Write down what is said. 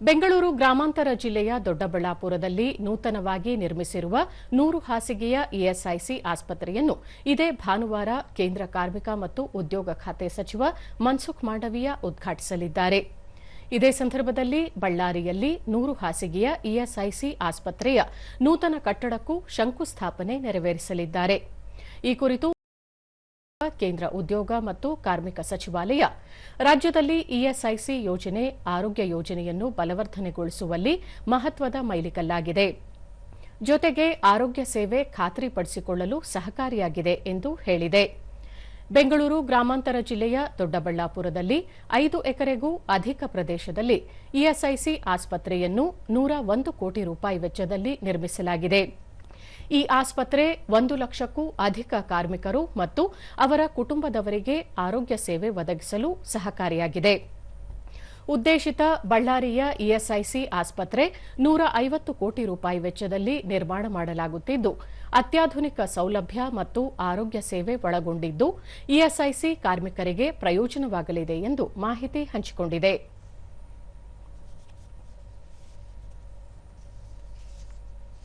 ಬೆಂಗಳೂರು ಗ್ರಾಮಾಂತರ ಜಿಲ್ಲೆಯ ದೊಡ್ಡಬಳ್ಳಾಪುರದಲ್ಲಿ ನೂತನವಾಗಿ ನಿರ್ಮಿಸಿರುವ 100 ಹಾಸಿಗೆಯ ಇಎಸ್ಐಸಿ ಆಸ್ಪತ್ರೆಯನ್ನು ಇದೇ ಭಾನುವಾರ ಕೇಂದ್ರ ಕಾರ್ಮಿಕ ಮತ್ತು ಉದ್ಯೋಗ ಖಾತೆ ಸಚಿವ ಮನ್ಸುಖ್ ಮಾಂಡವೀಯ ಉದ್ಘಾಟಿಸಲಿದ್ದಾರೆ. ಇದೇ ಸಂದರ್ಭದಲ್ಲಿ ಬಳ್ಳಾರಿಯಲ್ಲಿ 100 ಹಾಸಿಗೆಯ ಇಎಸ್ಐಸಿ ಆಸ್ಪತ್ರೆಯ ನೂತನ ಕಟ್ಟಡಕ್ಕೂ ಶಂಕುಸ್ಥಾಪನೆ ನೆರವೇರಿಸಲಿದ್ದಾರೆ. ಈ ಕುರಿತು ಕೇಂದ್ರ ಉದ್ಯೋಗ ಮತ್ತು ಕಾರ್ಮಿಕ ಸಚಿವಾಲಯ ರಾಜ್ಯದಲ್ಲಿ ಇಎಸ್ಐಸಿ ಯೋಜನೆ ಆರೋಗ್ಯ ಯೋಜನೆಯನ್ನು ಬಲವರ್ಧನೆಗೊಳಿಸುವಲ್ಲಿ ಮಹತ್ವದ ಮೈಲಿಗಲ್ಲಾಗಿದೆ. ಜೊತೆಗೆ ಆರೋಗ್ಯ ಸೇವೆ ಖಾತ್ರಿಪಡಿಸಿಕೊಳ್ಳಲು ಸಹಕಾರಿಯಾಗಿದೆ ಎಂದು ಹೇಳಿದೆ. ಬೆಂಗಳೂರು ಗ್ರಾಮಾಂತರ ಜಿಲ್ಲೆಯ ದೊಡ್ಡಬಳ್ಳಾಪುರದಲ್ಲಿ 5 ಎಕರೆಗೂ ಅಧಿಕ ಪ್ರದೇಶದಲ್ಲಿ ಇಎಸ್ಐಸಿ ಆಸ್ಪತ್ರೆಯನ್ನು 101 ಕೋಟಿ ರೂಪಾಯಿ ವೆಚ್ಚದಲ್ಲಿ ನಿರ್ಮಿಸಲಾಗಿದೆ. ಈ ಆಸ್ಪತ್ರೆ 1 ಲಕ್ಷಕ್ಕೂ ಅಧಿಕ ಕಾರ್ಮಿಕರು ಮತ್ತು ಅವರ ಕುಟುಂಬದವರಿಗೆ ಆರೋಗ್ಯ ಸೇವೆ ಒದಗಿಸಲು ಸಹಕಾರಿಯಾಗಿದೆ. ಉದ್ದೇಶಿತ ಬಳ್ಳಾರಿಯ ಇಎಸ್ಐಸಿ ಆಸ್ಪತ್ರೆ 150 ಕೋಟಿ ರೂಪಾಯಿ ವೆಚ್ಚದಲ್ಲಿ ನಿರ್ಮಾಣ ಮಾಡಲಾಗುತ್ತಿದ್ದು, ಅತ್ಯಾಧುನಿಕ ಸೌಲಭ್ಯ ಮತ್ತು ಆರೋಗ್ಯ ಸೇವೆ ಒಳಗೊಂಡಿದ್ದು ಇಎಸ್ಐಸಿ ಕಾರ್ಮಿಕರಿಗೆ ಪ್ರಯೋಜನವಾಗಲಿದೆ ಎಂದು ಮಾಹಿತಿ ಹಂಚಿಕೊಂಡಿದೆ.